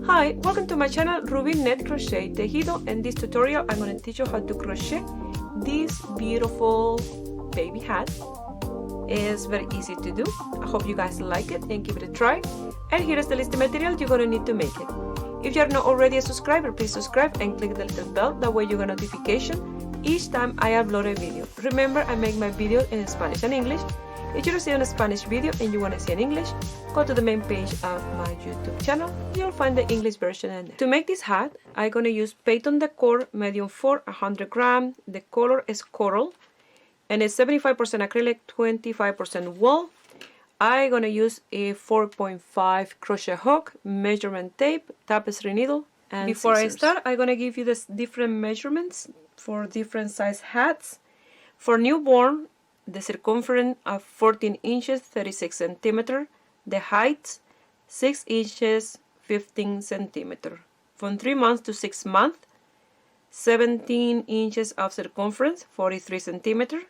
Hi, welcome to my channel Ruby Net Crochet Tejido. In this tutorial I'm going to teach you how to crochet this beautiful baby hat. It's very easy to do. I hope you guys like it and give it a try. And here is the list of material you're going to need to make it. If you're not already a subscriber, please subscribe and click the little bell, that way you get notification each time I upload a video. Remember, I make my videos in Spanish and English. If you're seeing a Spanish video and you want to see in English, go to the main page of my YouTube channel. You'll find the English version in there. To make this hat, I'm going to use Peyton Decor medium 4, 100 grams. The color is coral and it's 75% acrylic, 25% wool. I'm going to use a 4.5 crochet hook, measurement tape, tapestry needle, and before scissors. I start, I'm going to give you the different measurements for different size hats. For newborn, the circumference of 14 inches 36 centimeters, the height 6 inches 15 centimeters. From 3 months to 6 months, 17 inches of circumference 43 centimeters,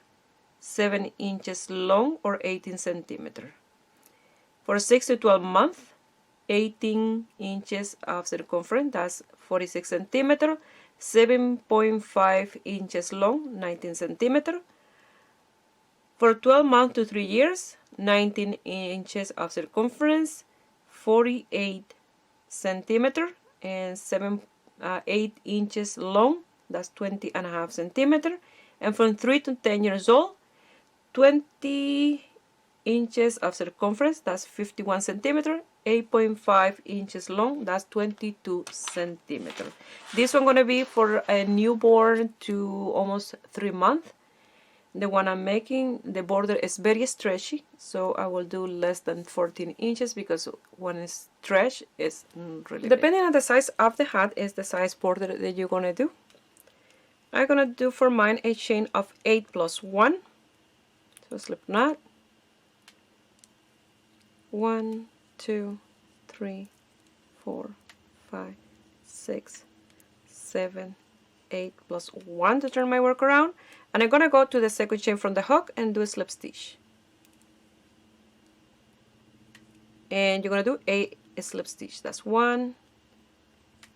7 inches long or 18 centimeters. For 6 to 12 months, 18 inches of circumference, that's 46 centimeters, 7.5 inches long, 19 centimeters. For 12 months to 3 years, 19 inches of circumference, 48 centimeters, and 8 inches long, that's 20.5 centimeters. And from 3 to 10 years old, 20 inches of circumference, that's 51 centimeters, 8.5 inches long, that's 22 centimeters. This one going to be for a newborn to almost 3 months. The one I'm making, the border is very stretchy, so I will do less than 14 inches because when it's stretched, it's really depending on the size of the hat is the size border that you're going to do. I'm going to do for mine a chain of 8 plus 1. So slip knot. 1, 2, 3, 4, 5, 6, 7, 8 plus 1 to turn my work around. And I'm going to go to the second chain from the hook and do a slip stitch. And you're going to do a slip stitch. That's 1,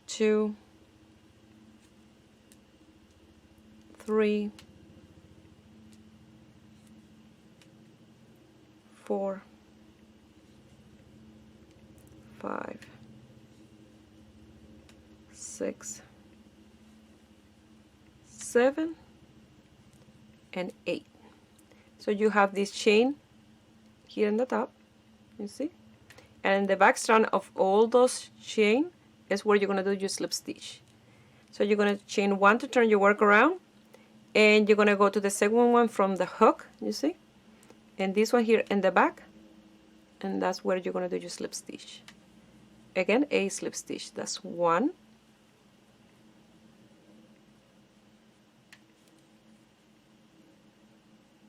2, 3, 4, 5, 6, 7, and 8. So you have this chain here in the top, you see, and the back strand of all those chain is where you're going to do your slip stitch. So you're going to chain 1 to turn your work around, and you're going to go to the second one from the hook, you see, and this one here in the back, and that's where you're going to do your slip stitch. Again, a slip stitch. That's 1,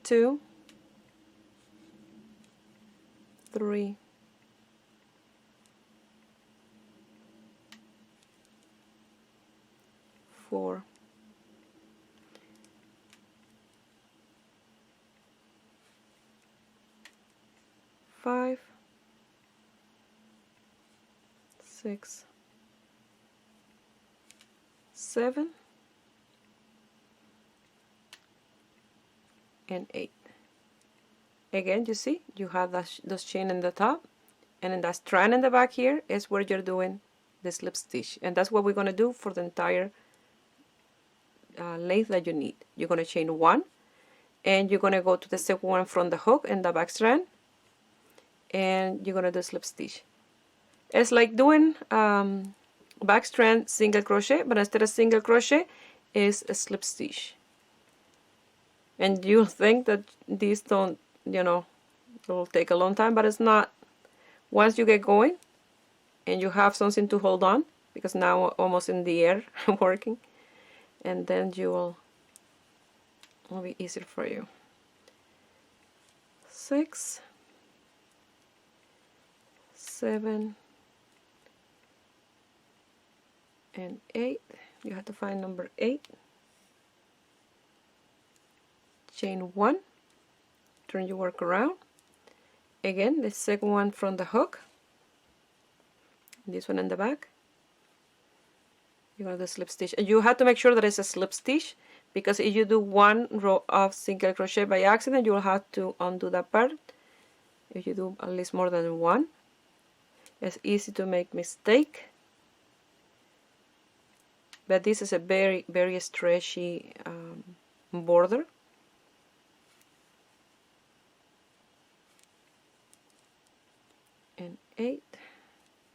2, 3, 4, 5, 6, 7, and 8. Again, you see, you have those chain in the top, and in that strand in the back here is where you're doing the slip stitch, and that's what we're going to do for the entire length that you need. You're going to chain 1, and you're going to go to the second one from the hook in the back strand, and you're going to do slip stitch. It's like doing back strand single crochet, but instead of single crochet is a slip stitch. And you think that these don't, you know, it will take a long time, but it's not. Once you get going and you have something to hold on, because now almost in the air I'm working, and then will be easier for you. 6, 7, and 8. You have to find number 8. Chain 1, turn your work around. Again, the second one from the hook, this one in the back, you're gonna do slip stitch, and you have to make sure that it's a slip stitch, because if you do one row of single crochet by accident, you will have to undo that part. If you do at least more than one, it's easy to make mistake. But this is a very, very stretchy border. And 8,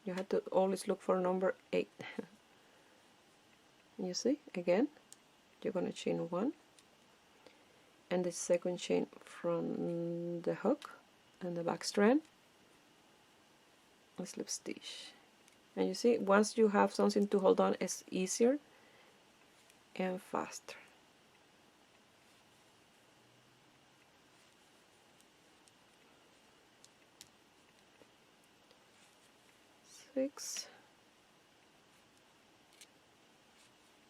you have to always look for number 8. You see, again, you're going to chain 1, and the second chain from the hook and the back strand, a slip stitch. And you see, once you have something to hold on, it's easier and faster. Six,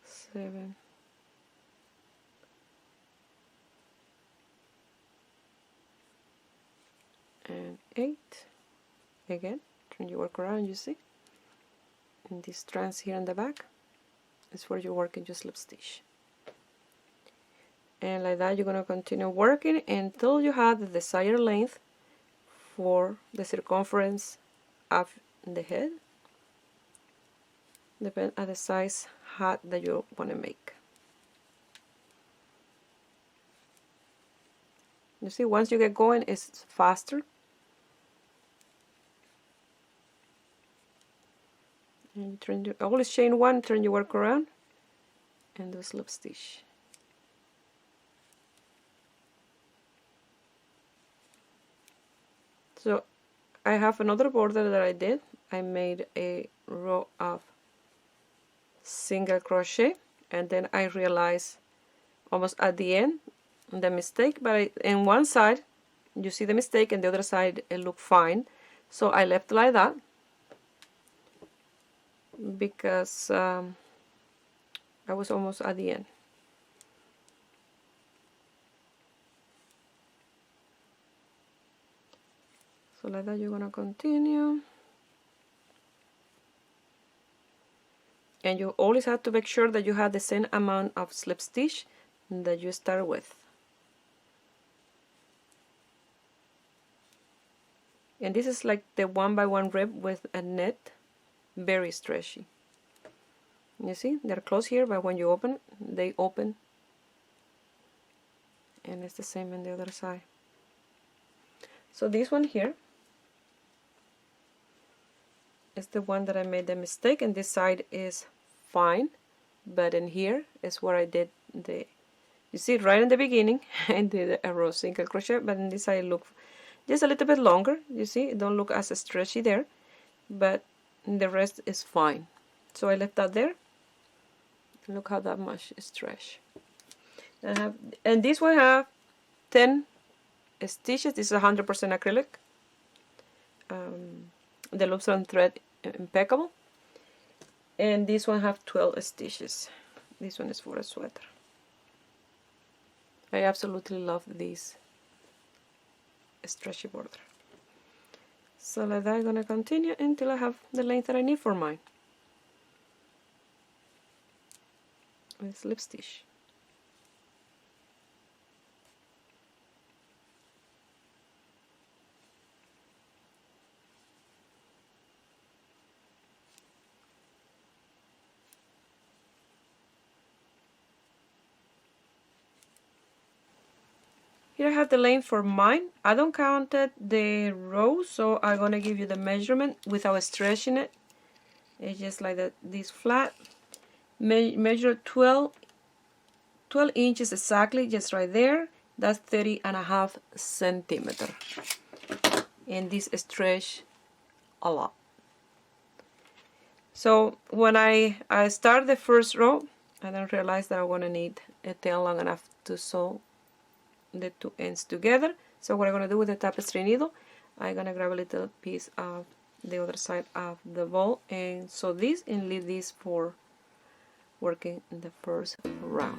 7, and 8. Again, turn your work around, you see, and these strands here in the back is where you're working your slip stitch. And like that, you're going to continue working until you have the desired length for the circumference of the head, depending on the size hat that you want to make. You see, once you get going, it's faster. And you turn always chain 1, turn your work around, and do slip stitch. So I have another border that I did. I made a row of single crochet, and then I realized almost at the end the mistake, but in one side you see the mistake and the other side it looked fine, so I left like that because I was almost at the end. So like that, you're gonna continue, and you always have to make sure that you have the same amount of slip stitch that you start with. And this is like the 1x1 rib with a net, very stretchy. You see, they're closed here, but when you open, they open, and it's the same on the other side. So this one here is the one that I made the mistake, and this side is fine, but in here is where I did the, you see right in the beginning I did a row single crochet, but in this side look just a little bit longer. You see, it don't look as stretchy there, but the rest is fine. So I left that there. Look how that much stretch. And this one have 10 stitches. This is 100% acrylic. The loops on thread impeccable. And this one have 12 stitches. This one is for a sweater. I absolutely love this stretchy border. So like that, I'm gonna continue until I have the length that I need for mine. With slip stitch. Here I have the length for mine. I don't count the rows, so I'm gonna give you the measurement without stretching it. It's just like that, this flat. Measure 12 inches exactly, just right there. That's 30.5 centimeters. And this stretch a lot. So when I start the first row, I don't realize that I'm gonna need a tail long enough to sew the two ends together. So what I'm gonna do with the tapestry needle, I'm gonna grab a little piece of the other side of the ball and sew this and leave this for working in the first round.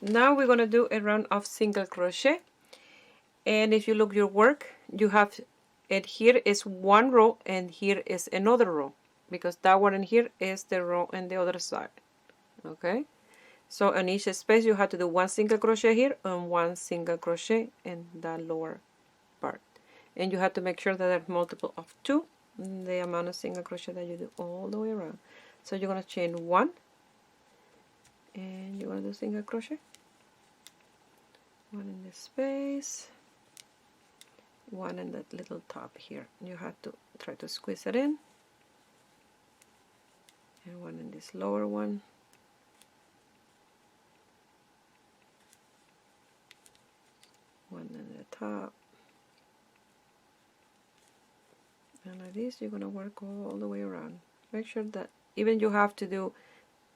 Now we're going to do a round of single crochet, and if you look your work, you have it here is one row and here is another row, because that one in here is the row on the other side. Okay, so on each space you have to do one single crochet here and one single crochet in that lower part, and you have to make sure that there's multiple of 2 the amount of single crochet that you do all the way around. So you're going to chain 1 and you're going to do single crochet, 1 in this space, 1 in that little top here. You have to try to squeeze it in, and 1 in this lower one, 1 in the top, and like this you're going to work all the way around. Make sure that even you have to do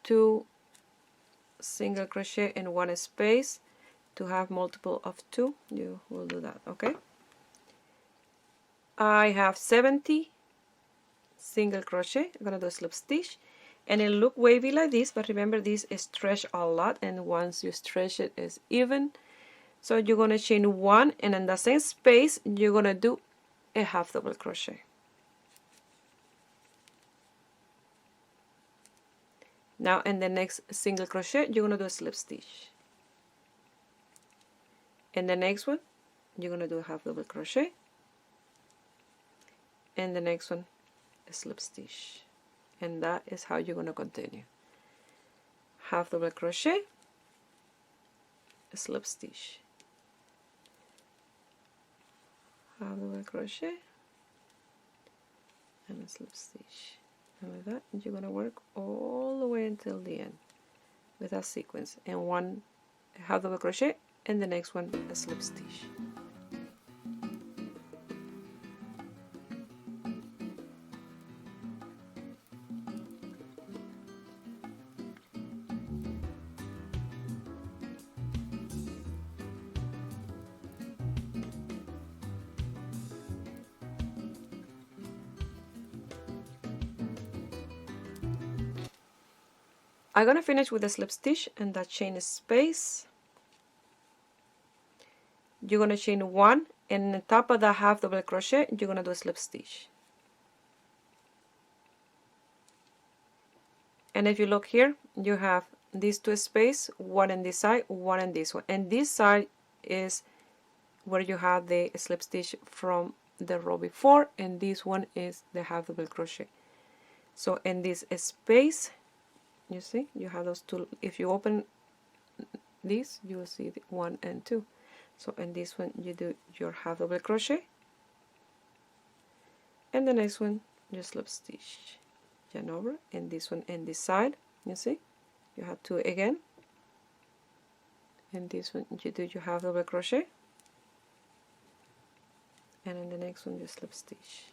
2 single crochet in 1 space to have multiple of 2, you will do that. Okay, I have 70 single crochet. I'm gonna do a slip stitch, and it look wavy like this, but remember this is stretched a lot, and once you stretch it is even. So you're gonna chain 1, and in the same space you're gonna do a half double crochet. Now in the next single crochet you're gonna do a slip stitch. In the next one you're gonna do a half double crochet, and the next one a slip stitch, and that is how you're gonna continue. Half double crochet, a slip stitch, half double crochet, and a slip stitch, and like that you're gonna work all the way until the end with that sequence, and 1 half double crochet, and the next one a slip stitch. I'm gonna finish with a slip stitch and that chain space. You're gonna chain 1, and on top of that half double crochet you're gonna do a slip stitch. And if you look here, you have these 2 spaces, 1 in this side, 1 in this one, and this side is where you have the slip stitch from the row before, and this one is the half double crochet. So in this space, you see you have those 2. If you open this you will see the 1 and 2. So in this one you do your half double crochet, and the next one you slip stitch, yarn over, and this one in this side, you see you have 2 again, and this one you do your half double crochet, and in the next one you slip stitch,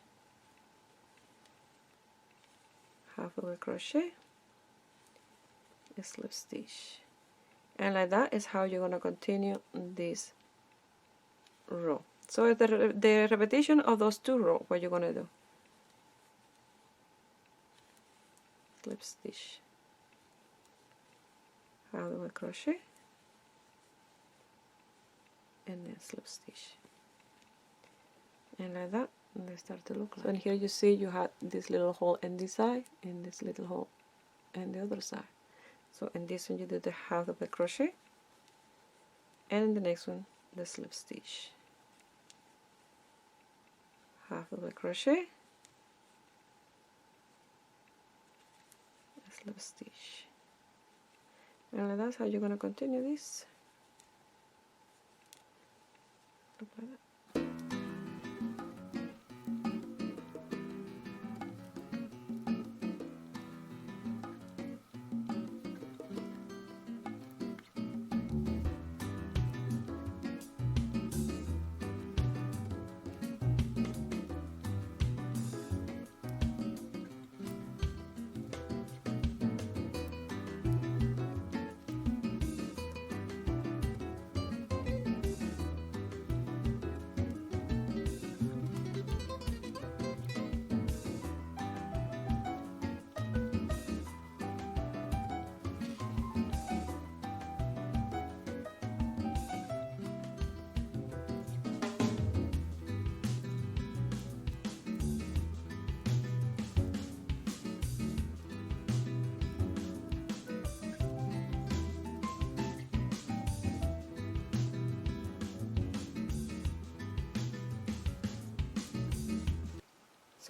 half double crochet, a slip stitch, and like that is how you're going to continue this row. So the repetition of those 2 rows, what you're going to do, slip stitch, half double crochet, and then slip stitch, and like that they start to look like. So in here you see you have this little hole in this side and this little hole in the other side. So in this one you do the half double crochet, and in the next one the slip stitch, half double crochet, a slip stitch, and that's how you're going to continue this. Look like that.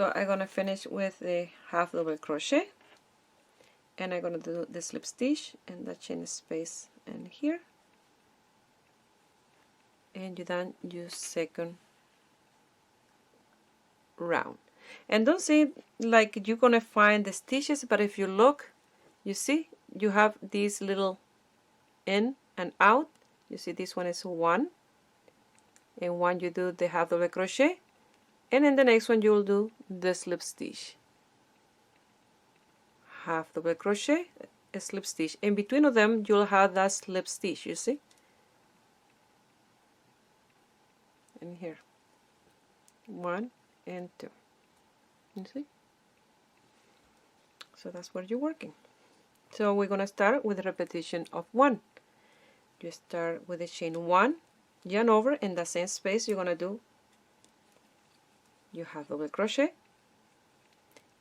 So I'm gonna finish with the half double crochet, and I'm gonna do the slip stitch and the chain space in here, and you then use second round. And don't see it like you're gonna find the stitches, but if you look, you see you have these little in and out. You see this one is one, and one you do the half double crochet, and in the next one you will do the slip stitch, half double crochet, a slip stitch. In between of them you'll have that slip stitch, you see, in here, 1 and 2, you see. So that's where you're working. So we're gonna start with a repetition of 1. You start with the chain 1, yarn over, in the same space you're gonna do your half double crochet,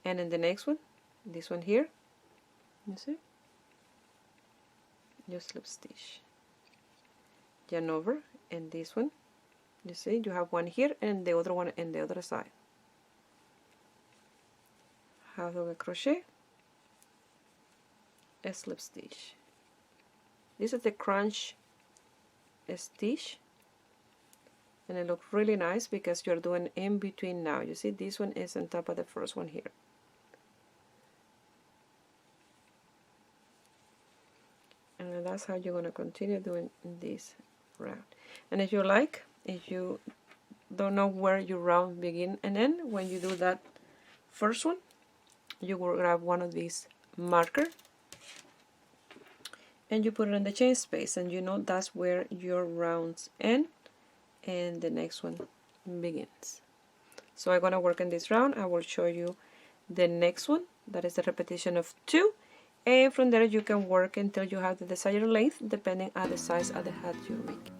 and in the next one, this one here, you see, you slip stitch, yarn over, and this one, you see, you have one here and the other one in the other side, half double crochet, a slip stitch. This is the crunch stitch, and it looks really nice because you're doing in between now. You see, this one is on top of the first one here. And that's how you're going to continue doing this round. And if you like, if you don't know where your round begin and end, when you do that first one, you will grab one of these markers and you put it in the chain space, and you know that's where your rounds end and the next one begins. So I'm going to work in this round. I will show you the next one, that is the repetition of 2, and from there you can work until you have the desired length depending on the size of the hat you're making.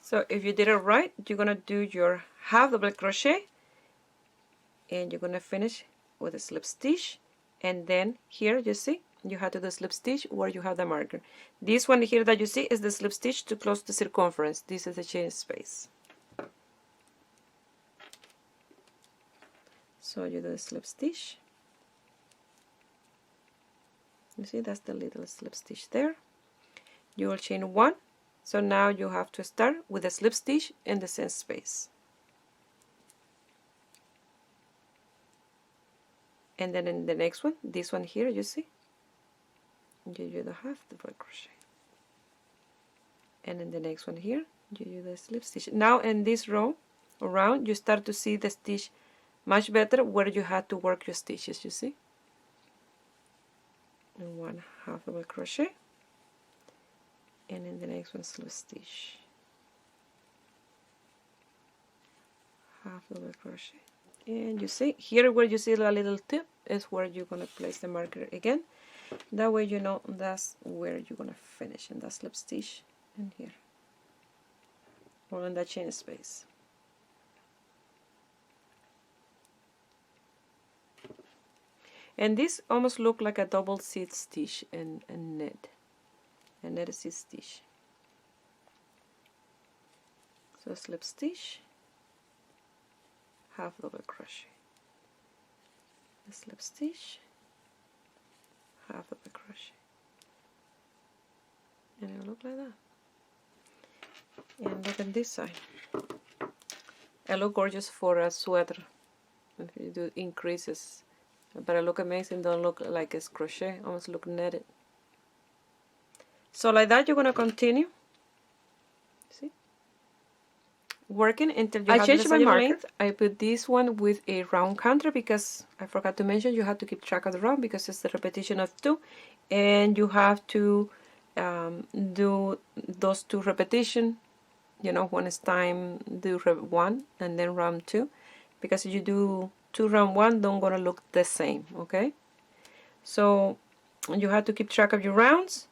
So if you did it right, you're going to do your half double crochet, and you're going to finish with a slip stitch, and then here you see you have to do a slip stitch where you have the marker. This one here that you see is the slip stitch to close the circumference. This is the chain space. So you do a slip stitch. You see, that's the little slip stitch there. You will chain 1. So now you have to start with a slip stitch in the same space. And then in the next one, this one here, you see, you do the half double crochet. And in the next one here, you do the slip stitch. Now in this row around, you start to see the stitch much better where you had to work your stitches, you see. And one half double crochet. And in the next one, slip stitch, half double crochet, and you see here where you see the little tip is where you're going to place the marker again. That way you know that's where you're going to finish, in that slip stitch in here or in that chain space. And this almost look like a double seat stitch in knit. And that is his stitch. So slip stitch, half double crochet, the slip stitch, half double crochet, and it will look like that. And look at this side. It looks gorgeous for a sweater. If you do increases, but it look amazing. Don't look like it's crochet. Almost look netted. So like that you're going to continue, see, working until you have the desired length. I put this one with a round counter because I forgot to mention you have to keep track of the round because it's the repetition of 2, and you have to do those 2 repetitions. You know, when it's time, do 1 and then round 2, because if you do 2 round 1, don't gonna look the same. Okay, so you have to keep track of your rounds.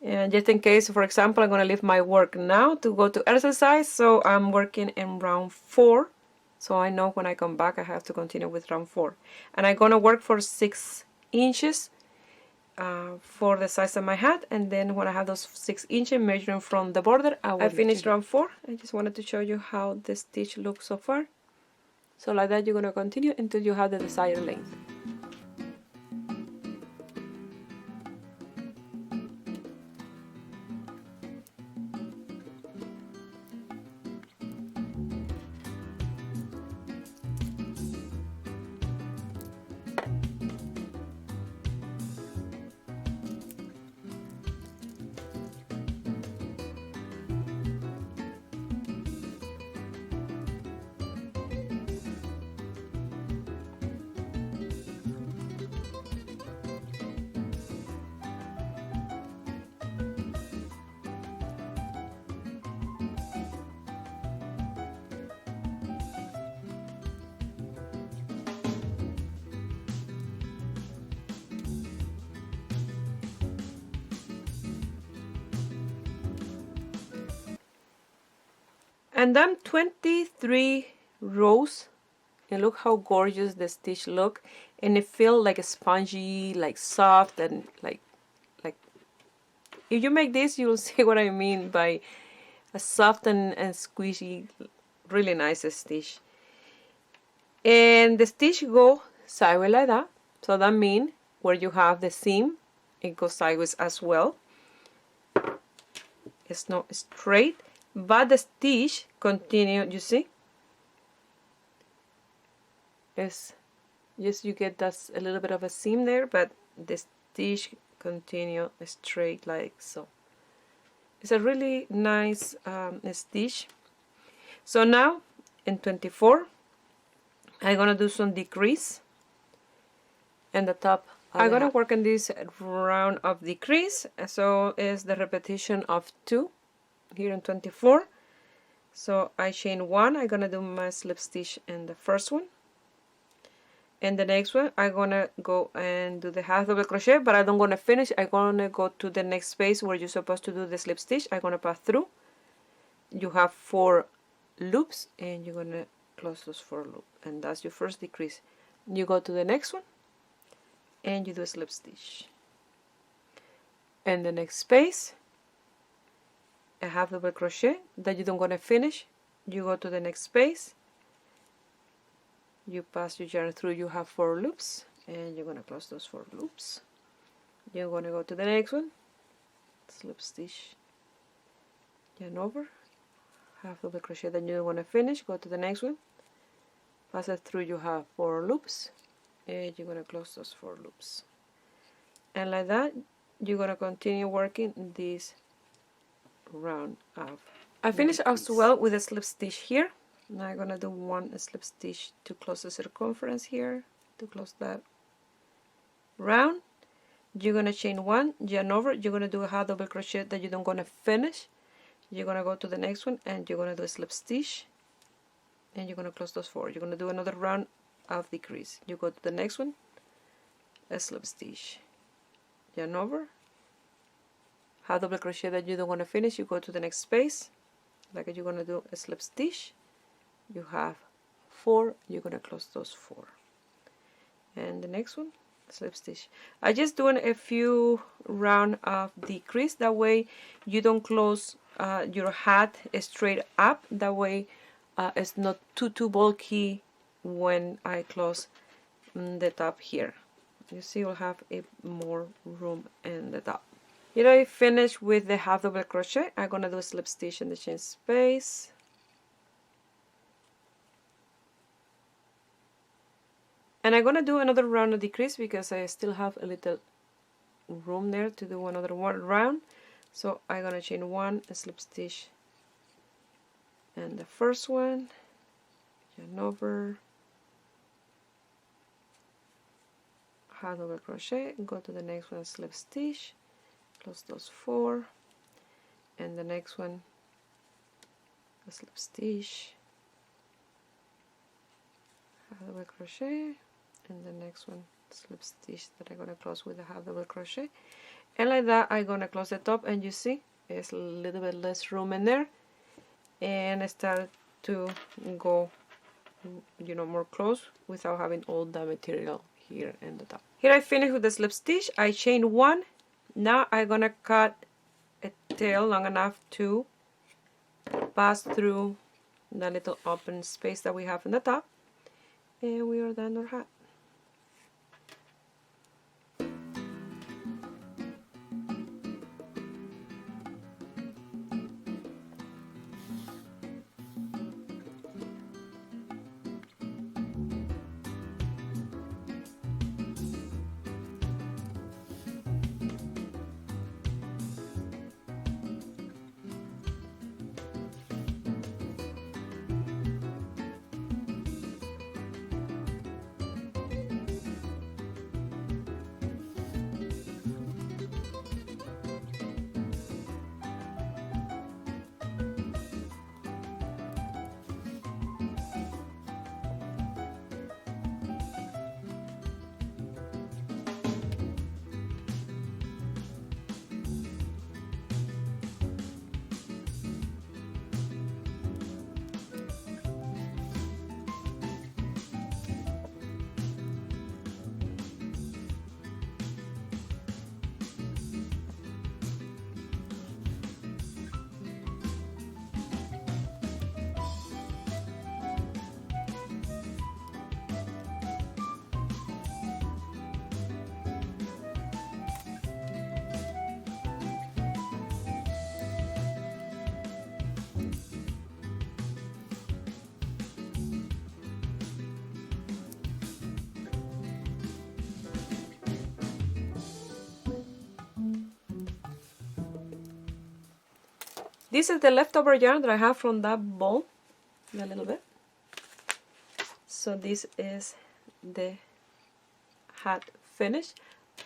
And just in case, for example, I'm going to leave my work now to go to exercise, so I'm working in round 4, so I know when I come back I have to continue with round 4, and I'm going to work for 6 inches for the size of my hat, and then when I have those 6 inches measuring from the border, I finished round 4. I just wanted to show you how the stitch looks so far. So like that you're going to continue until you have the desired length. And I'm 23 rows, and look how gorgeous the stitch look, and it feels like a spongy, like soft, and like if you make this, you'll see what I mean by a soft and squishy, really nice stitch. And the stitch go sideways like that, so that means where you have the seam, it goes sideways as well. It's not straight, but the stitch continue, you see? It's just, you get that a little bit of a seam there, but the stitch continue straight like so. It's a really nice stitch. So now in 24 I'm gonna do some decrease in the top. I'm gonna work on this round of decrease, so it's the repetition of 2 here in 24. So I chain 1, I'm gonna do my slip stitch in the first one, and the next one I'm gonna go and do the half double crochet, but I don't gonna finish. I'm gonna go to the next space where you're supposed to do the slip stitch. I'm gonna pass through. You have 4 loops, and you're gonna close those 4 loops, and that's your first decrease. You go to the next one and you do a slip stitch, and the next space a half double crochet that you don't gonna finish. You go to the next space, you pass your yarn through, you have 4 loops, and you're gonna close those 4 loops. You're gonna go to the next one, slip stitch, yarn over, half double crochet that you don't want to finish, go to the next one, pass it through, you have 4 loops, and you're gonna close those 4 loops, and like that you're gonna continue working this round of. I finished as well with a slip stitch here. Now I'm gonna do 1 slip stitch to close the circumference here, to close that round. You're gonna chain 1, yarn over, you're gonna do a half double crochet that you don't gonna finish. You're gonna go to the next one and you're gonna do a slip stitch, and you're gonna close those 4. You're gonna do another round of decrease. You go to the next one, a slip stitch, yarn over, half double crochet that you don't want to finish. You go to the next space, like you're gonna do a slip stitch, you have 4, you're gonna close those 4, and the next one, slip stitch. I just doing a few round of decrease, that way you don't close your hat straight up, that way it's not too bulky when I close the top here. You see, you'll have a more room in the top. Here I finish with the half double crochet. I'm gonna do a slip stitch in the chain space, and I'm gonna do another round of decrease because I still have a little room there to do another one round. So I'm gonna chain 1, a slip stitch and the first one, yarn over, half double crochet, go to the next one, slip stitch, close those 4, and the next one, a slip stitch, half double crochet, and the next one, slip stitch that I'm gonna close with a half double crochet, and like that I'm gonna close the top, and you see there's a little bit less room in there, and I start to go, you know, more close without having all the material here in the top. Here I finished with the slip stitch. I chain 1. Now I'm gonna cut a tail long enough to pass through the little open space that we have in the top, and we are done our hat. This is the leftover yarn that I have from that ball, a little bit. So this is the hat finished.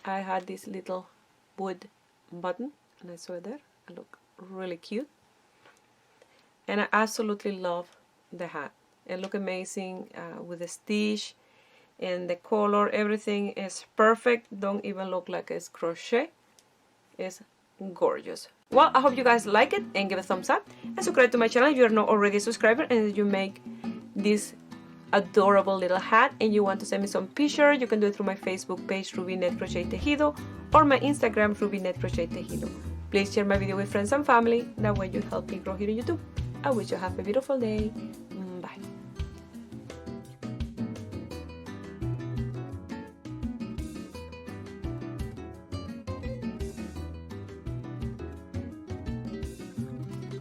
I had this little wood button, and I saw it there. It looked really cute. And I absolutely love the hat. It looked amazing with the stitch and the color. Everything is perfect. Don't even look like it's crochet. It's gorgeous. Well, I hope you guys like it and give a thumbs up and subscribe to my channel if you're not already a subscriber and you make this adorable little hat and you want to send me some pictures. You can do it through my Facebook page Ruby Net Crochet Tejido or my Instagram Ruby Net Crochet Tejido. Please share my video with friends and family. That way you help me grow here on YouTube. I wish you have a beautiful day.